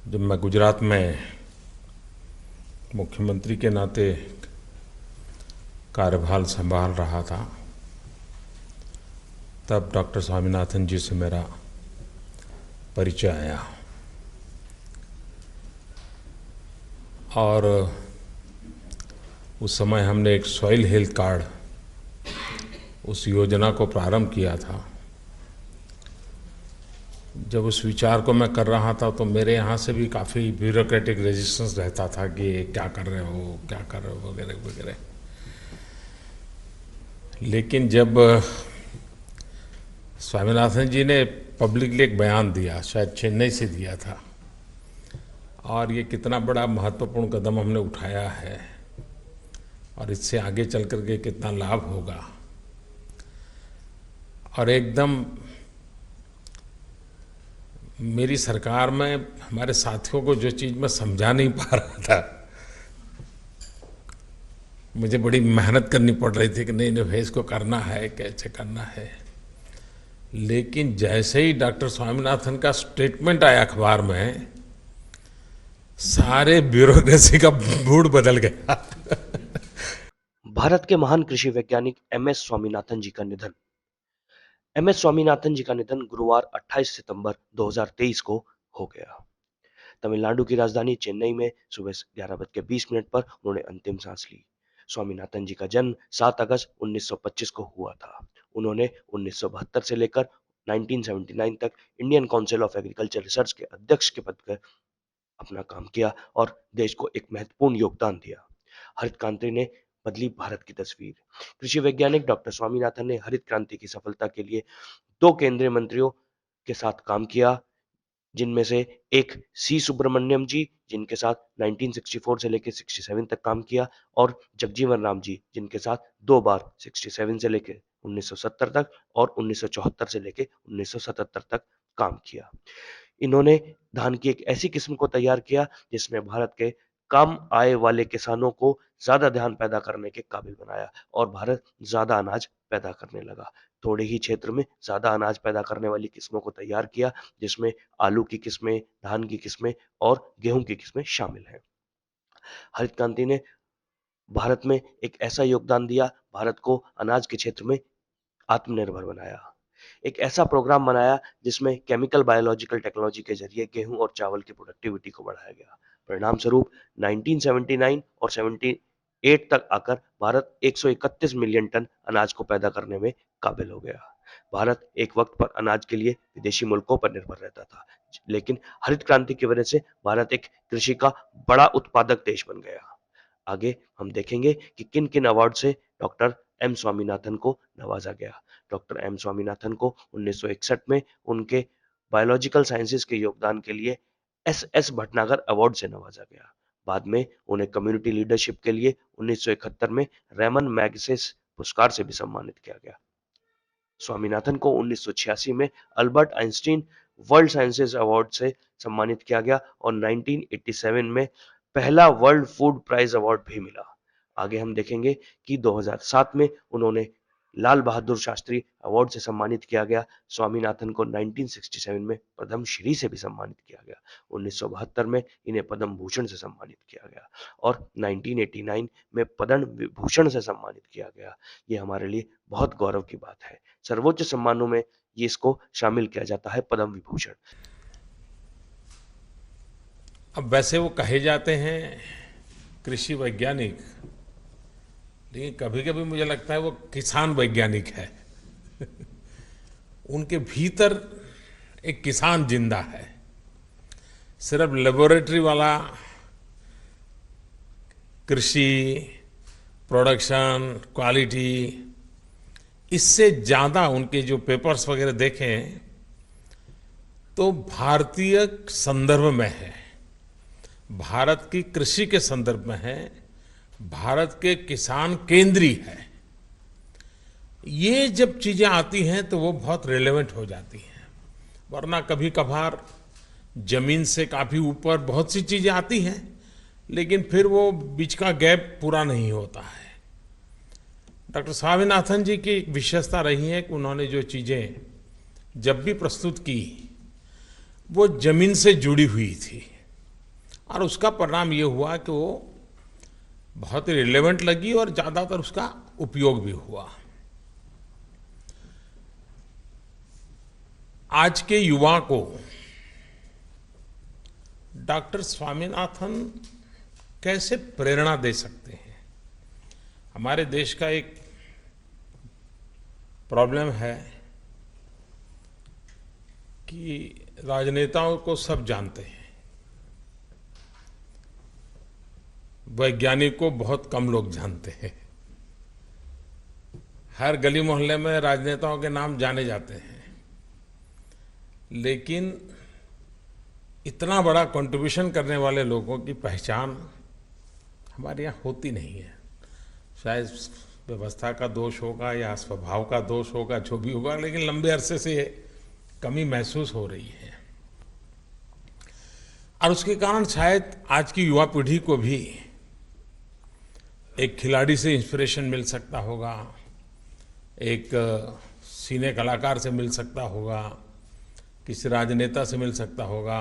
जब मैं गुजरात में मुख्यमंत्री के नाते कार्यभार संभाल रहा था, तब डॉक्टर स्वामीनाथन जी से मेरा परिचय आया और उस समय हमने एक सॉइल हेल्थ कार्ड, उस योजना को प्रारंभ किया था। जब उस विचार को मैं कर रहा था तो मेरे यहाँ से भी काफ़ी ब्यूरोक्रेटिक रेजिस्टेंस रहता था कि क्या कर रहे हो, क्या कर रहे हो, वगैरह वगैरह। लेकिन जब स्वामीनाथन जी ने पब्लिकली एक बयान दिया, शायद चेन्नई से दिया था, और ये कितना बड़ा महत्वपूर्ण कदम हमने उठाया है और इससे आगे चल कर के कितना लाभ होगा, और एकदम मेरी सरकार में हमारे साथियों को जो चीज़ मैं समझा नहीं पा रहा था, मुझे बड़ी मेहनत करनी पड़ रही थी कि नहीं नहीं भाई इसको करना है, कैसे करना है। लेकिन जैसे ही डॉक्टर स्वामीनाथन का स्टेटमेंट आया अखबार में, सारे ब्यूरोक्रेसी का मूड बदल गया। भारत के महान कृषि वैज्ञानिक एमएस स्वामीनाथन जी का निधन। एमएस स्वामीनाथन जी का निधन गुरुवार 28 सितंबर 2023 को हो गया। तमिलनाडु की राजधानी चेन्नई में सुबह 11:20 पर उन्होंने अंतिम सांस ली। स्वामीनाथन जी का जन्म 7 अगस्त 1925 को हुआ था। उन्होंने 1972 से लेकर 1979 तक Indian council of agriculture research के अध्यक्ष के पद पर अपना काम किया और देश को एक महत्वपूर्ण योगदान दिया। हरित क्रांति ने बदली भारत की तस्वीर। कृषि वैज्ञानिक डॉक्टर स्वामीनाथन ने हरित क्रांति की सफलता के लिए 2 केंद्रीय मंत्रियों के साथ काम किया, जिनमें से एक सी सुब्रमण्यम जी, जिनके साथ 1964 से लेकर 67 तक काम किया, और जगजीवन राम जी, जिनके साथ 2 बार 67 से लेकर 1970 तक और 1974 से लेकर 1977 तक काम किया। इन्होंने धान की एक ऐसी किस्म को तैयार किया जिसने भारत के कम आय वाले किसानों को ज्यादा धान पैदा करने के काबिल बनाया और भारत ज्यादा अनाज पैदा करने लगा। थोड़े ही क्षेत्र में ज्यादा अनाज पैदा करने वाली किस्मों को तैयार किया, जिसमें आलू की किस्में, धान की किस्में और गेहूं की किस्में शामिल हैं। हरित क्रांति ने भारत में एक ऐसा योगदान दिया, भारत को अनाज के क्षेत्र में आत्मनिर्भर बनाया। एक ऐसा प्रोग्राम बनाया जिसमें केमिकल बायोलॉजिकल टेक्नोलॉजी के जरिए गेहूं और चावल की प्रोडक्टिविटी को बढ़ाया गया। परिणाम स्वरूप 1979 और 78 तक आकर भारत 131 मिलियन टन अनाज को पैदा करने में काबिल हो गया। भारत एक वक्त पर अनाज के लिए विदेशी मुल्कों पर निर्भर रहता था, लेकिन हरित क्रांति की वजह से भारत एक कृषि का बड़ा उत्पादक देश बन गया। आगे हम देखेंगे कि किन किन अवार्ड से डॉक्टर एम स्वामीनाथन को नवाजा गया। डॉक्टर एम स्वामीनाथन को 1961 में उनके बायोलॉजिकल साइंसेज के योगदान के लिए एस भटनागर अवार्ड से नवाजा गया। बाद में उन्हें कम्युनिटी लीडरशिप के लिए 1971 में रेमन मैग्सेसे पुरस्कार से भी सम्मानित किया गया। स्वामीनाथन को 1986 में Albert Einstein world sciences award से सम्मानित किया गया और 1987 में पहला वर्ल्ड फूड प्राइज अवार्ड भी मिला। आगे हम देखेंगे कि 2007 में उन्होंने लाल बहादुर शास्त्री अवार्ड से सम्मानित किया गया। स्वामीनाथन को 1967 में पद्म श्री से भी सम्मानित किया गया। 1972 में इन्हें पद्म भूषण से सम्मानित किया गया और 1989 में पद्म विभूषण से सम्मानित किया गया। ये हमारे लिए बहुत गौरव की बात है। सर्वोच्च सम्मानों में ये इसको शामिल किया जाता है, पद्म विभूषण। अब वैसे वो कहे जाते हैं कृषि वैज्ञानिक, लेकिन कभी कभी मुझे लगता है वो किसान वैज्ञानिक है। उनके भीतर एक किसान जिंदा है। सिर्फ लेबोरेटरी वाला कृषि, प्रोडक्शन, क्वालिटी, इससे ज़्यादा उनके जो पेपर्स वगैरह देखें तो भारतीय संदर्भ में है, भारत की कृषि के संदर्भ में है, भारत के किसान केंद्रीय है। ये जब चीज़ें आती हैं तो वो बहुत रिलेवेंट हो जाती हैं, वरना कभी कभार जमीन से काफ़ी ऊपर बहुत सी चीज़ें आती हैं, लेकिन फिर वो बीच का गैप पूरा नहीं होता है। डॉक्टर स्वामीनाथन जी की एक विशेषता रही है कि उन्होंने जो चीज़ें जब भी प्रस्तुत की वो जमीन से जुड़ी हुई थी। और उसका परिणाम ये हुआ कि वो बहुत ही रिलेवेंट लगी और ज़्यादातर उसका उपयोग भी हुआ। आज के युवा को डॉक्टर स्वामीनाथन कैसे प्रेरणा दे सकते हैं? हमारे देश का एक प्रॉब्लम है कि राजनेताओं को सब जानते हैं, वैज्ञानिक को बहुत कम लोग जानते हैं। हर गली मोहल्ले में राजनेताओं के नाम जाने जाते हैं, लेकिन इतना बड़ा कंट्रीब्यूशन करने वाले लोगों की पहचान हमारे यहाँ होती नहीं है। शायद व्यवस्था का दोष होगा या स्वभाव का दोष होगा, जो भी होगा, लेकिन लंबे अरसे से कमी महसूस हो रही है। और उसके कारण शायद आज की युवा पीढ़ी को भी एक खिलाड़ी से इंस्पिरेशन मिल सकता होगा, एक सिने कलाकार से मिल सकता होगा, किसी राजनेता से मिल सकता होगा,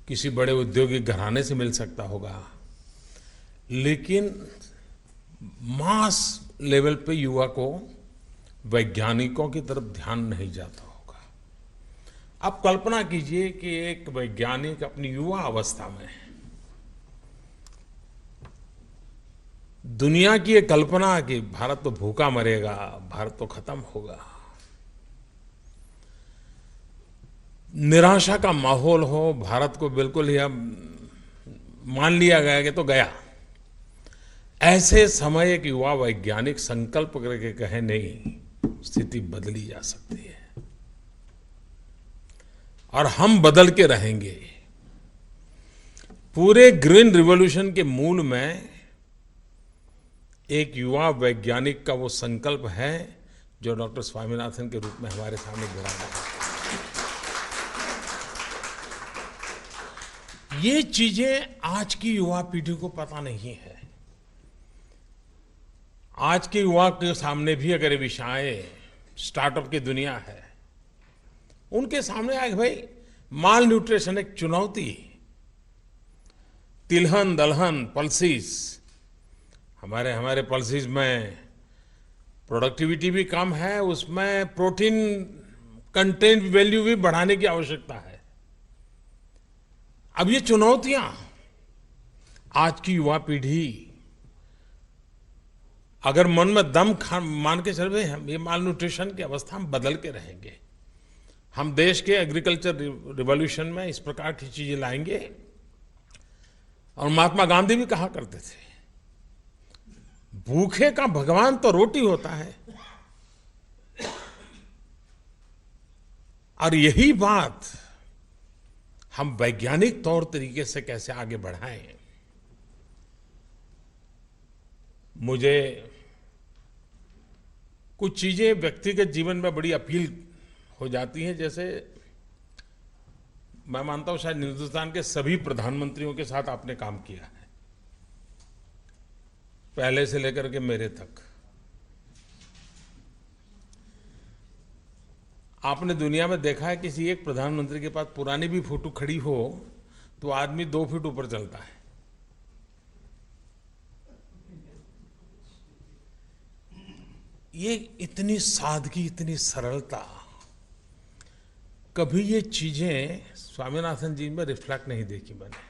किसी बड़े औद्योगिक घराने से मिल सकता होगा, लेकिन मास लेवल पे युवा को वैज्ञानिकों की तरफ ध्यान नहीं जाता होगा। आप कल्पना कीजिए कि एक वैज्ञानिक अपनी युवा अवस्था में दुनिया की ये कल्पना कि भारत तो भूखा मरेगा, भारत तो खत्म होगा, निराशा का माहौल हो, भारत को बिल्कुल ही अब मान लिया गया कि तो गया, ऐसे समय एक युवा वैज्ञानिक संकल्प करके कहे नहीं, स्थिति बदली जा सकती है और हम बदल के रहेंगे। पूरे ग्रीन रिवॉल्यूशन के मूल में एक युवा वैज्ञानिक का वो संकल्प है जो डॉक्टर स्वामीनाथन के रूप में हमारे सामने विराजमान है। ये चीजें आज की युवा पीढ़ी को पता नहीं है। आज के युवा के सामने भी अगर ये विषय स्टार्टअप की दुनिया है, उनके सामने आए भाई माल न्यूट्रिशन एक चुनौती, तिलहन दलहन पल्सीज, हमारे पल्सीज में प्रोडक्टिविटी भी कम है, उसमें प्रोटीन कंटेंट वैल्यू भी बढ़ाने की आवश्यकता है। अब ये चुनौतियां आज की युवा पीढ़ी अगर मन में दम मान के चल, हम ये माल न्यूट्रिशन की अवस्था हम बदल के रहेंगे, हम देश के एग्रीकल्चर रिवॉल्यूशन में इस प्रकार की चीजें लाएंगे। और महात्मा गांधी भी कहा करते थे, भूखे का भगवान तो रोटी होता है। और यही बात हम वैज्ञानिक तौर तरीके से कैसे आगे बढ़ाएं। मुझे कुछ चीजें व्यक्तिगत जीवन में बड़ी अपील हो जाती हैं, जैसे मैं मानता हूं शायद हिंदुस्तान के सभी प्रधानमंत्रियों के साथ आपने काम किया है, पहले से लेकर के मेरे तक। आपने दुनिया में देखा है किसी एक प्रधानमंत्री के पास पुरानी भी फोटो खड़ी हो तो आदमी 2 फीट ऊपर चलता है। ये इतनी सादगी, इतनी सरलता, कभी ये चीजें स्वामीनाथन जी में रिफ्लेक्ट नहीं देखी मैंने।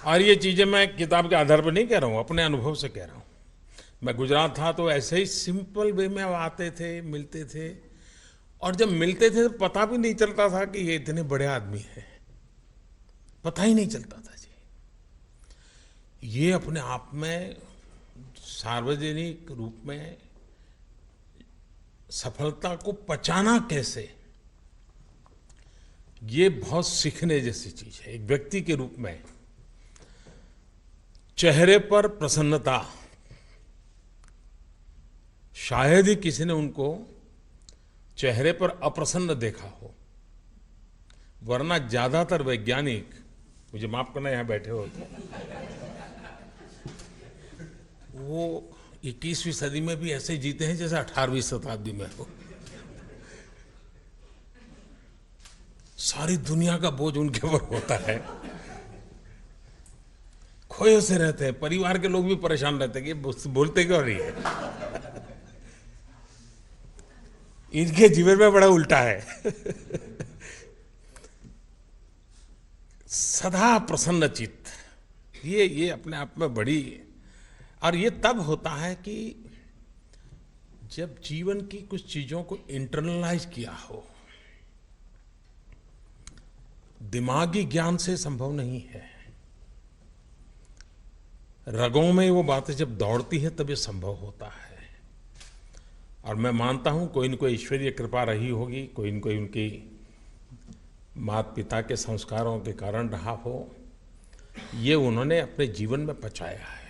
और ये चीजें मैं किताब के आधार पर नहीं कह रहा हूं, अपने अनुभव से कह रहा हूं। मैं गुजरात था तो ऐसे ही सिंपल वे में आते थे, मिलते थे, और जब मिलते थे तो पता भी नहीं चलता था कि ये इतने बड़े आदमी हैं, पता ही नहीं चलता था जी। ये अपने आप में सार्वजनिक रूप में सफलता को पचाना कैसे, ये बहुत सीखने जैसी चीज है। एक व्यक्ति के रूप में चेहरे पर प्रसन्नता, शायद ही किसी ने उनको चेहरे पर अप्रसन्न देखा हो, वरना ज्यादातर वैज्ञानिक, मुझे माफ करना यहां बैठे हो, वो 21वीं सदी में भी ऐसे जीते हैं जैसे 18वीं शताब्दी में हो। सारी दुनिया का बोझ उनके ऊपर होता है, खोए से रहते हैं, परिवार के लोग भी परेशान रहते हैं कि बोलते क्यों नहीं है। इनके जीवन में बड़ा उल्टा है। सदा प्रसन्न चित्त, ये अपने आप में बड़ी, और ये तब होता है कि जब जीवन की कुछ चीजों को इंटरनलाइज किया हो। दिमागी ज्ञान से संभव नहीं है, रगों में वो बातें जब दौड़ती हैं तब ये संभव होता है। और मैं मानता हूं कोई न कोई ईश्वरीय कृपा रही होगी, कोई न कोई उनकी माता पिता के संस्कारों के कारण रहा हो, ये उन्होंने अपने जीवन में पचाया है।